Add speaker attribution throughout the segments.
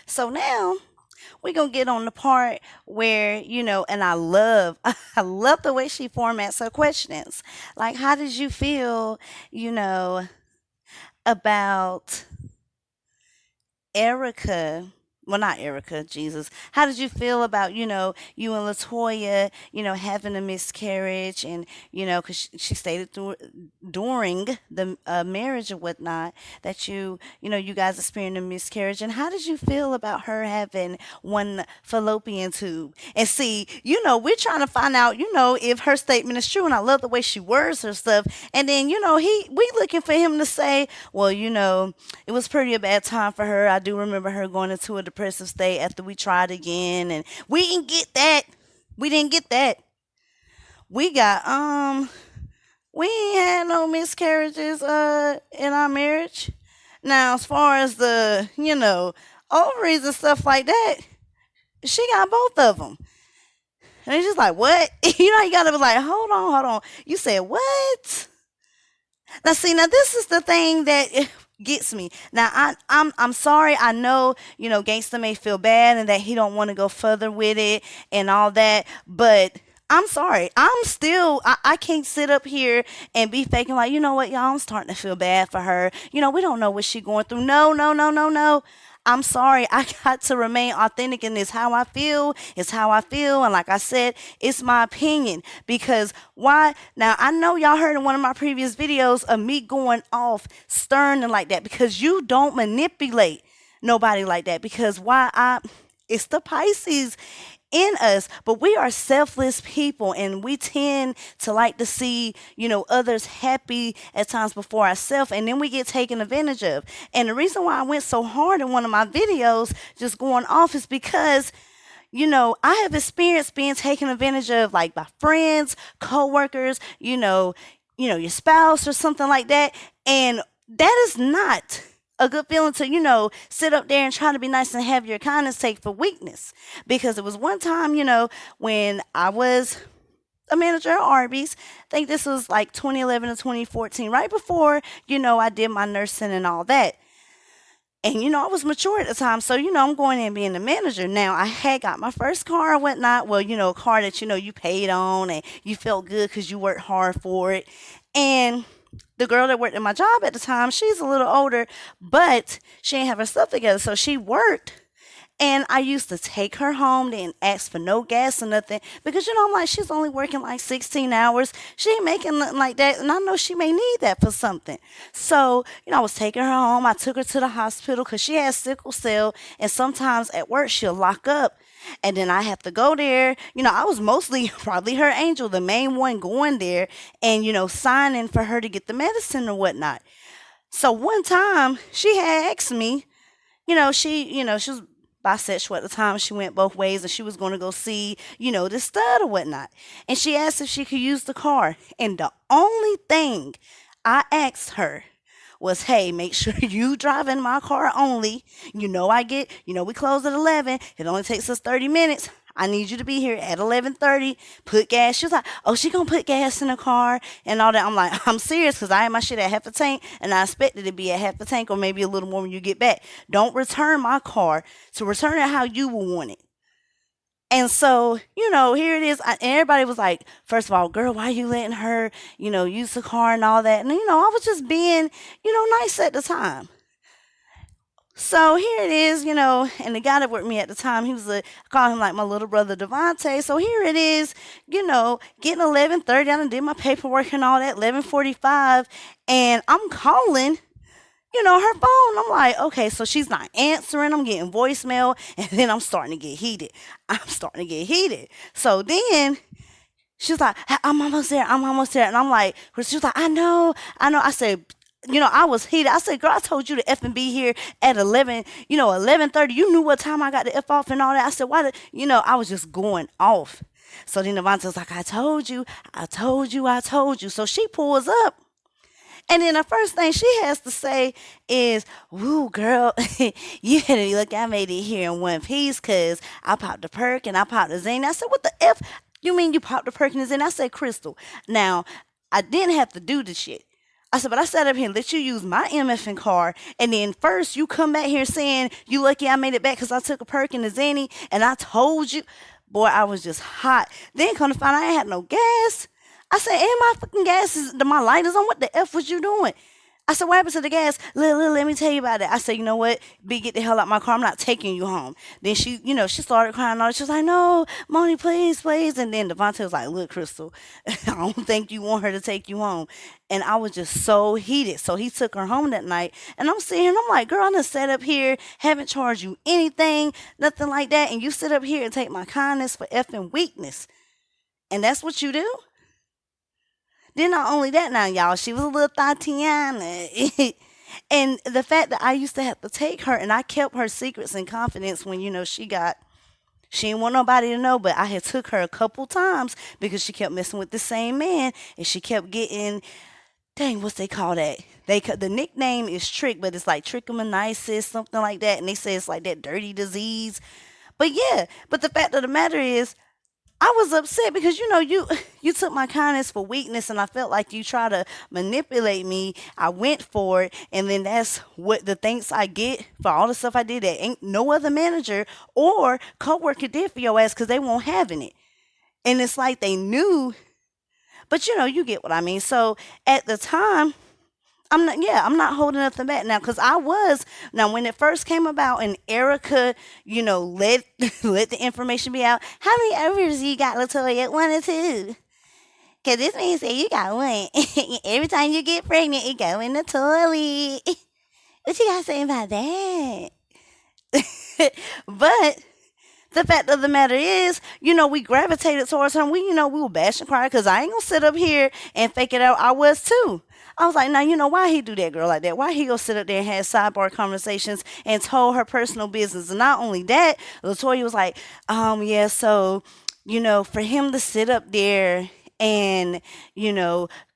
Speaker 1: So now we're gonna get on the part where, and I love I love the way she formats her questions. Like, how did you feel, you know, about Erica, well, not Erica, Jesus. How did you feel about, you and Latoya, having a miscarriage and, because she stated during the marriage or whatnot that you guys experienced a miscarriage. And how did you feel about her having one fallopian tube? And see, we're trying to find out, if her statement is true. And I love the way she words her stuff. And then, we looking for him to say, well, it was pretty a bad time for her. I do remember her going into a depressive state after we tried again, and we didn't get that. We didn't get that. We got we ain't had no miscarriages in our marriage. Now, as far as the ovaries and stuff like that, she got both of them. And it's just like, what? You gotta be like, hold on, hold on. You said what? Now, see, now this is the thing that gets me. Now, I'm sorry. I know, Gangsta may feel bad and that he don't want to go further with it and all that, but I'm sorry. I can't sit up here and be faking like, you know what, y'all, I'm starting to feel bad for her. We don't know what she going through. No, no, no, no, no. I'm sorry. I got to remain authentic in this. How I feel is how I feel. And like I said, it's my opinion. Because why? Now, I know y'all heard in one of my previous videos of me going off stern and like that because you don't manipulate nobody like that. Because it's the Pisces in us, but we are selfless people and we tend to like to see, others happy at times before ourselves, and then we get taken advantage of. And the reason why I went so hard in one of my videos just going off is because I have experienced being taken advantage of like by friends, coworkers, your spouse or something like that. And that is not a good feeling to, sit up there and try to be nice and have your kindness take for weakness. Because it was one time, when I was a manager at Arby's. I think this was like 2011 to 2014, right before, I did my nursing and all that. And, I was mature at the time. So, I'm going in being the manager. Now, I had got my first car and whatnot. Well, a car that, you paid on and you felt good because you worked hard for it. And the girl that worked at my job at the time, she's a little older, but she didn't have her stuff together. So she worked. And I used to take her home, didn't ask for no gas or nothing. Because, I'm like, she's only working like 16 hours. She ain't making nothing like that. And I know she may need that for something. So, I was taking her home. I took her to the hospital because she has sickle cell. And sometimes at work, she'll lock up. And then I have to go there. I was mostly probably her angel, the main one going there and, signing for her to get the medicine or whatnot. So one time she had asked me, she was bisexual at the time. She went both ways and she was going to go see, this stud or whatnot. And she asked if she could use the car. And the only thing I asked her was, hey, make sure you drive in my car only. We close at 11. It only takes us 30 minutes. I need you to be here at 11:30. Put gas. She was like, oh, she gonna put gas in the car and all that. I'm like, I'm serious because I had my shit at half a tank and I expected it to be at half a tank or maybe a little more when you get back. Don't return my car. To return it how you will want it. And so, here it is. And everybody was like, first of all, girl, why are you letting her, use the car and all that? And, I was just being, nice at the time. So here it is, and the guy that worked with me at the time, I call him like my little brother Devontae. So here it is, getting 11:30. I done did my paperwork and all that, 11:45, and I'm calling, her phone. I'm like, okay, so she's not answering. I'm getting voicemail, and then I'm starting to get heated. So then she's like, I'm almost there. And I'm like, she was like, I know. I said, I was heated. I said, girl, I told you to F and be here at 11, 11:30. You knew what time I got to F off and all that. I said, why I was just going off. So then Devontae was like, I told you. So she pulls up. And then the first thing she has to say is, woo, girl, you better be lucky I made it here in one piece because I popped the perk and I popped the zing. I said, what the F? You mean you popped the perk and the zing? I said, Crystal. Now, I didn't have to do the shit. I said, but I sat up here and let you use my MFing car, and then first you come back here saying you lucky I made it back because I took a perk in the Zanny, and I told you, boy, I was just hot. Then come to find out I ain't had no gas. I said, and my fucking gas is, my light is on. What the F was you doing? I said, what happened to the gas? Let me tell you about it. I said, you know what? B, get the hell out my car. I'm not taking you home. Then she, she started crying. All she was like, no, Moni, please, please. And then Devontae was like, look, Crystal, I don't think you want her to take you home. And I was just so heated. So he took her home that night. And I'm sitting here and I'm like, girl, I done sat up here, haven't charged you anything, nothing like that. And you sit up here and take my kindness for effing weakness. And that's what you do? Then not only that now, y'all, she was a little Tatiana. And the fact that I used to have to take her and I kept her secrets and confidence when, she didn't want nobody to know, but I had took her a couple times because she kept messing with the same man and she kept getting, dang, what's they call that? The nickname is Trick, but it's like trichomoniasis, something like that. And they say it's like that dirty disease. But yeah, but the fact of the matter is, I was upset because you took my kindness for weakness and I felt like you tried to manipulate me. I went for it and then that's what the thanks I get for all the stuff I did that ain't no other manager or coworker did for your ass because they won't having it. And it's like they knew, but you get what I mean. So at the time, I'm not holding nothing back now because now when it first came about and Erica, let let the information be out. How many hours you got, Latoya? 1 or 2? Because this man said you got one. Every time you get pregnant, it go in the toilet. What you got to say about that? But the fact of the matter is, we gravitated towards him. We were bashing crying because I ain't gonna sit up here and fake it out. I was too. I was like, now why he do that girl like that? Why he go sit up there and have sidebar conversations and told her personal business? And not only that, Latoya was like, yeah, so, for him to sit up there and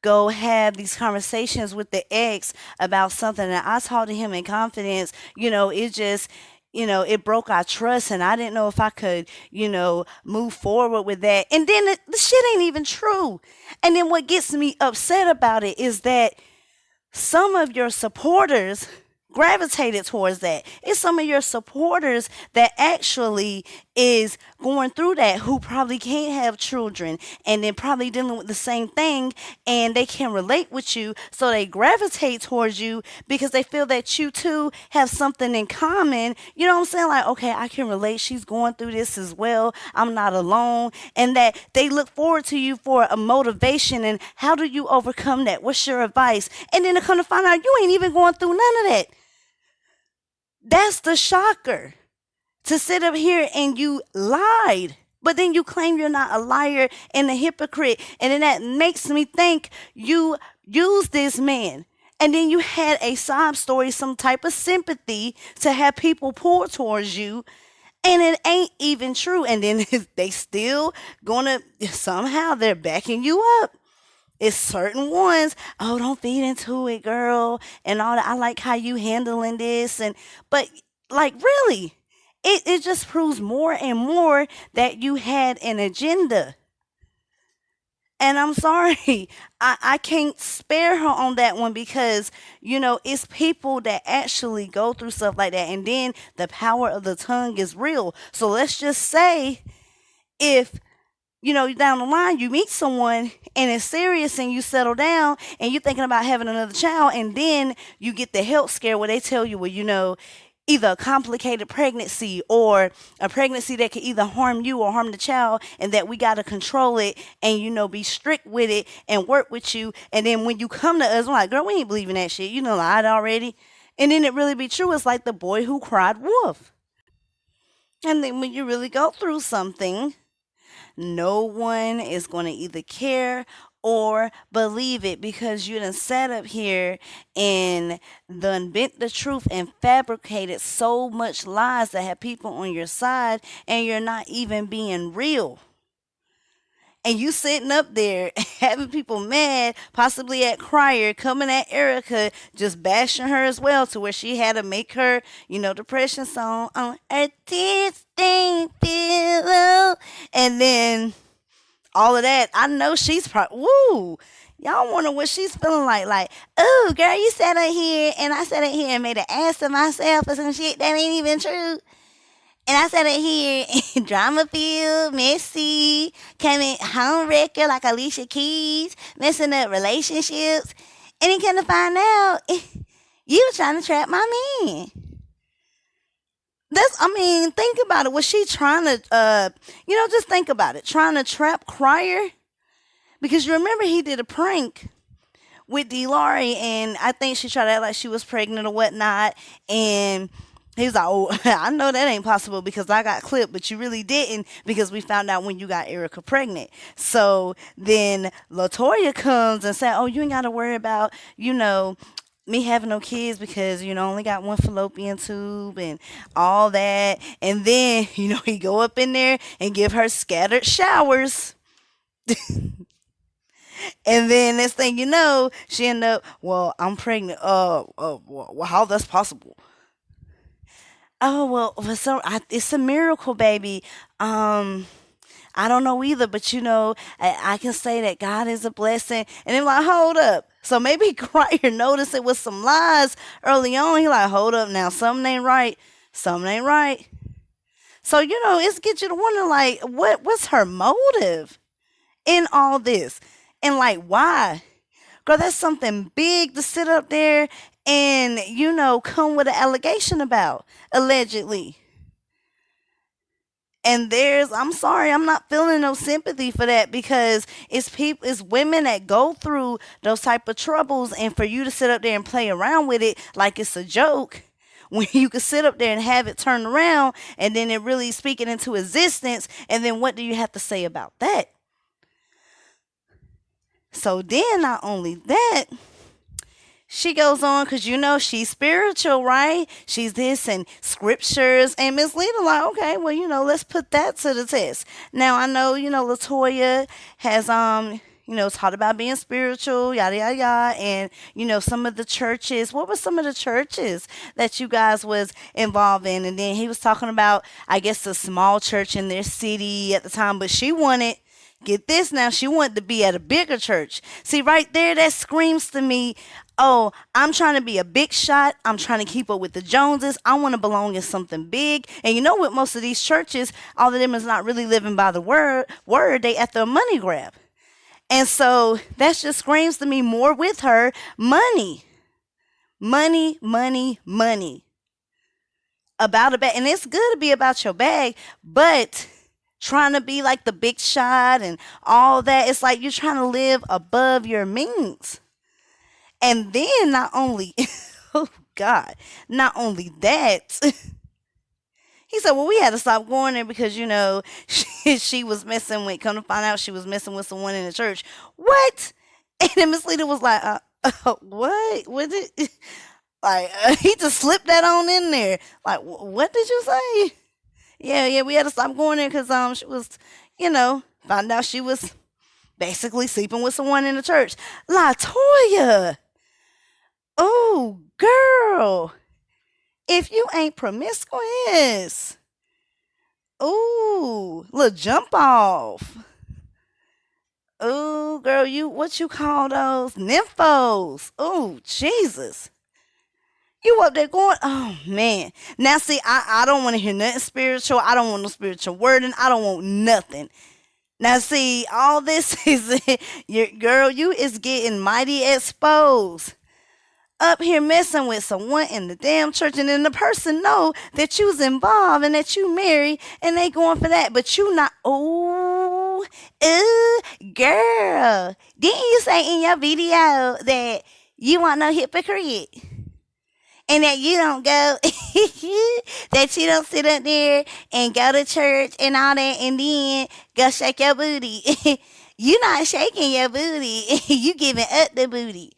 Speaker 1: go have these conversations with the ex about something that I talked to him in confidence, it just it broke our trust and I didn't know if I could, move forward with that. And then the shit ain't even true. And then what gets me upset about it is that some of your supporters gravitated towards that. It's some of your supporters that actually is going through that who probably can't have children and then probably dealing with the same thing and they can relate with you, so they gravitate towards you because they feel that you two have something in common. You know what I'm saying? Like, okay, I can relate, she's going through this as well, I'm not alone. And that they look forward to you for a motivation and how do you overcome that, what's your advice? And then to come to find out you ain't even going through none of that. That's the shocker. To sit up here and you lied, but then you claim you're not a liar and a hypocrite. And then that makes me think you used this man. And then you had a sob story, some type of sympathy to have people pour towards you. And it ain't even true. And then they still gonna, somehow they're backing you up. It's certain ones. Oh, don't feed into it, girl, and all that. I like how you handling this, but like really, it just proves more and more that you had an agenda. And I'm sorry, I can't spare her on that one because it's people that actually go through stuff like that, and then the power of the tongue is real. So let's just say if down the line you meet someone and it's serious and you settle down and you're thinking about having another child and then you get the health scare where they tell you, well, either a complicated pregnancy or a pregnancy that could either harm you or harm the child and that we got to control it and, be strict with it and work with you. And then when you come to us, I'm like, girl, we ain't believing that shit. You lied already. And then it really be true. It's like the boy who cried wolf. And then when you really go through something, no one is going to either care or believe it because you done sat up here and done bent the truth and fabricated so much lies that have people on your side and you're not even being real. And you sitting up there having people mad, possibly at Crier, coming at Erica, just bashing her as well to where she had to make her, depression song on a distant pillow. And then all of that, I know she's probably, woo, Y'all wonder what she's feeling like. Like, oh, girl, you sat up here and I sat up here and made an ass of myself or some shit that ain't even true. And I sat up here drama filled, messy, coming home wrecker like Alicia Keys, messing up relationships. And then come to find out, you were trying to trap my man. I mean, think about it. Was she trying to, just think about it. Trying to trap Crier? Because you remember he did a prank with D. Laurie, and I think she tried to act like she was pregnant or whatnot. And he was like, oh, I know that ain't possible because I got clipped, but you really didn't because we found out when you got Erica pregnant. So then Latoya comes and said, oh, you ain't got to worry about, me having no kids because only got one fallopian tube and all that. And then he go up in there and give her scattered showers. And then next thing you know, she end up, well, I'm pregnant. Well, how that's possible? Oh well, it's a miracle, baby. Um, I don't know either, but I can say that God is a blessing. And I'm like, hold up. So maybe Crier noticed it was some lies early on. He like, hold up now, something ain't right. Something ain't right. So it's get you to wonder like, what's her motive in all this, and like why? Girl, that's something big to sit up there and come with an allegation about allegedly. And I'm sorry, I'm not feeling no sympathy for that because it's women that go through those type of troubles, and for you to sit up there and play around with it like it's a joke, when you could sit up there and have it turned around and then it really speaking into existence, and then what do you have to say about that? So then not only that, she goes on because she's spiritual, right? She's this and scriptures. And Miss Leda, like, okay, well, let's put that to the test. Now I know, Latoya has taught about being spiritual, yada yada yada. And some of the churches, what were some of the churches that you guys was involved in? And then he was talking about, I guess, a small church in their city at the time, but she wanted, get this now, she wanted to be at a bigger church. See, right there, that screams to me, oh, I'm trying to be a big shot. I'm trying to keep up with the Joneses. I want to belong in something big. And with most of these churches, all of them is not really living by the word. They at the money grab. And so that just screams to me more with her money. Money, money, money. About a bag. And it's good to be about your bag, but trying to be like the big shot and all that, it's like you're trying to live above your means. And then not only, oh God, not only that, he said, well, we had to stop going there because, she was messing with, come to find out she was messing with someone in the church. What? And then Miss Leda was like, what? What did, like, he just slipped that on in there. Like, what did you say? Yeah, we had to stop going there because she was, found out she was basically sleeping with someone in the church. Latoya, oh girl, if you ain't promiscuous, ooh, little jump off. Ooh, girl, what you call those nymphos? Ooh, Jesus. You up there going, oh man. Now see, I don't want to hear nothing spiritual. I don't want no spiritual wording. I don't want nothing. Now see, all this is you is getting mighty exposed. Up here messing with someone in the damn church, and then the person know that you's involved and that you married and they going for that, but you not. Oh, girl, didn't you say in your video that you want no hypocrite? And that you don't go, that you don't sit up there and go to church and all that and then go shake your booty. You not shaking your booty. You giving up the booty.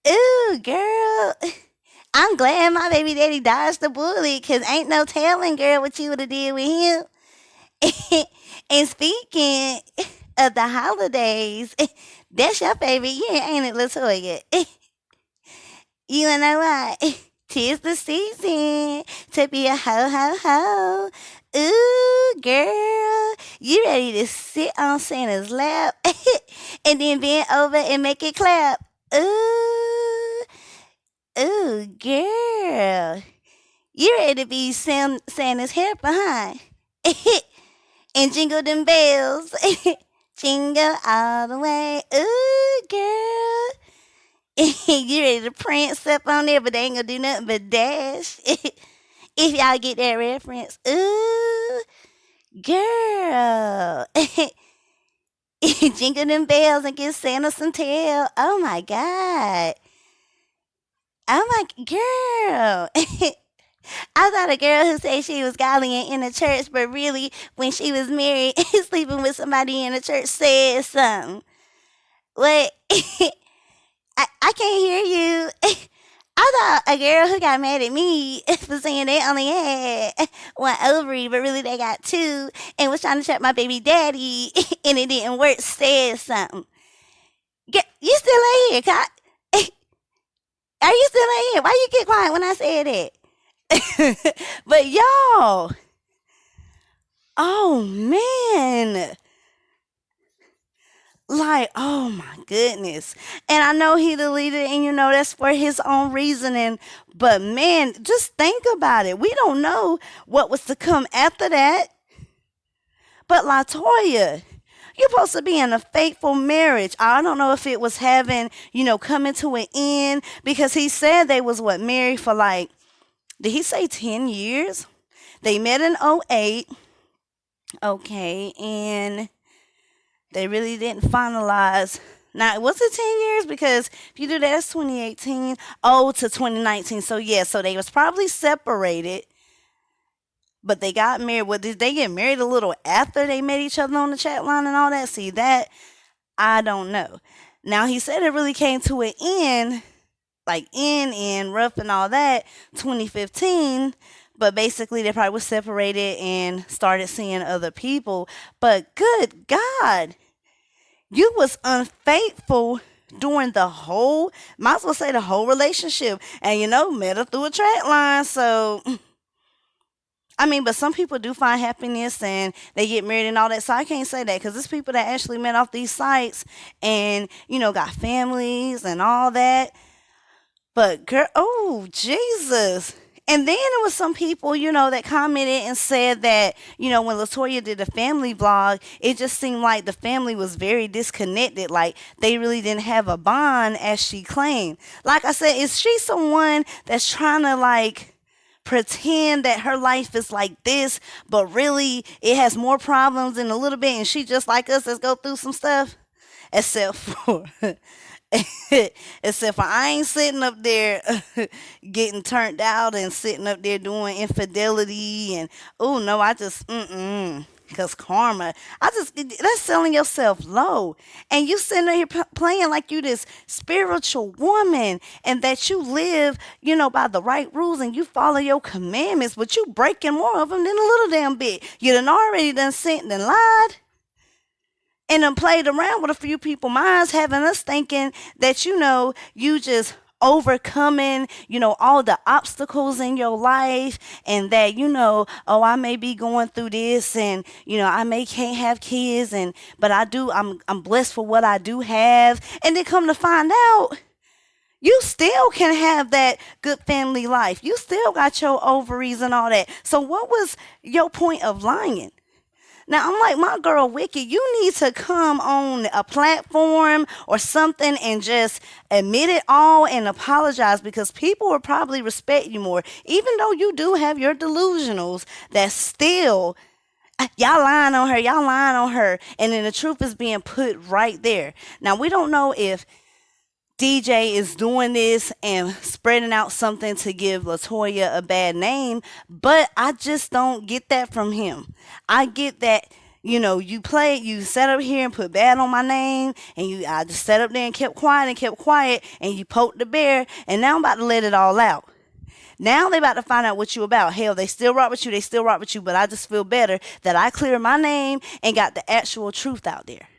Speaker 1: Ooh, girl. I'm glad my baby daddy dodged the bullet because ain't no telling, girl, what you would have did with him. And speaking of the holidays, that's your favorite year, ain't it, Latoya? You wanna know why? 'Tis the season to be a ho ho ho. Ooh, girl, You ready to sit on Santa's lap and then bend over and make it clap? Ooh, ooh, girl. You ready to be Santa's helper, huh? And jingle them bells. Jingle all the way. Ooh, girl. You ready to prance up on there, but they ain't gonna do nothing but dash. If y'all get that reference. Ooh, girl. Jingle them bells and give Santa some tail. Oh my God. Oh my girl. I thought a girl who said she was godly and in the church, but really, when she was married and sleeping with somebody in the church, said something. What? I can't hear you. I thought a girl who got mad at me for saying they only had one ovary, but really they got two, and was trying to trap my baby daddy, and it didn't work, said something. You still ain't here, Cot? Are you still ain't here? Why you get quiet when I said that? But y'all, oh man. Like, oh my goodness. And I know he deleted it, and that's for his own reasoning. But man, just think about it. We don't know what was to come after that. But Latoya, you're supposed to be in a faithful marriage. I don't know if it was having, coming to an end, because he said they was married for like, did he say 10 years? They met in '08. Okay, and they really didn't finalize. Now, was it 10 years? Because if you do that, it's 2018. Oh, to 2019. So, yeah, so they was probably separated, but they got married. Well, did they get married a little after they met each other on the chat line and all that? See, that, I don't know. Now, he said it really came to an end, like in rough and all that, 2015. But basically, they probably was separated and started seeing other people. But good God, you was unfaithful during the whole, might as well say the whole relationship. And met her through a track line. So, I mean, but some people do find happiness and they get married and all that. So I can't say that, because there's people that actually met off these sites and, got families and all that. But girl, oh, Jesus. And then there was some people, that commented and said that, when Latoya did the family vlog, it just seemed like the family was very disconnected. Like they really didn't have a bond as she claimed. Like I said, is she someone that's trying to pretend that her life is like this, but really it has more problems in a little bit, and she just like us, let's go through some stuff? Except for except for I ain't sitting up there getting turned out and sitting up there doing infidelity and oh no, I just cause karma. That's selling yourself low, and you sitting there playing like you this spiritual woman and that you live, by the right rules and you follow your commandments, but you breaking more of them than a little damn bit. You done already done sent and lied and then played around with a few people minds, having us thinking that, you just overcoming, all the obstacles in your life, and that, oh, I may be going through this, and, I may can't have kids, but I'm blessed for what I do have. And then come to find out, you still can have that good family life. You still got your ovaries and all that. So what was your point of lying? Now, I'm like, my girl, Wicked, you need to come on a platform or something and just admit it all and apologize, because people will probably respect you more. Even though you do have your delusionals, that still, y'all lying on her. And then the truth is being put right there. Now, we don't know if DJ is doing this and spreading out something to give Latoya a bad name, but I just don't get that from him. I get that, you sat up here and put bad on my name, and I just sat up there and kept quiet, and you poked the bear, and now I'm about to let it all out. Now they about to find out what you about. Hell, they still rock with you, but I just feel better that I cleared my name and got the actual truth out there.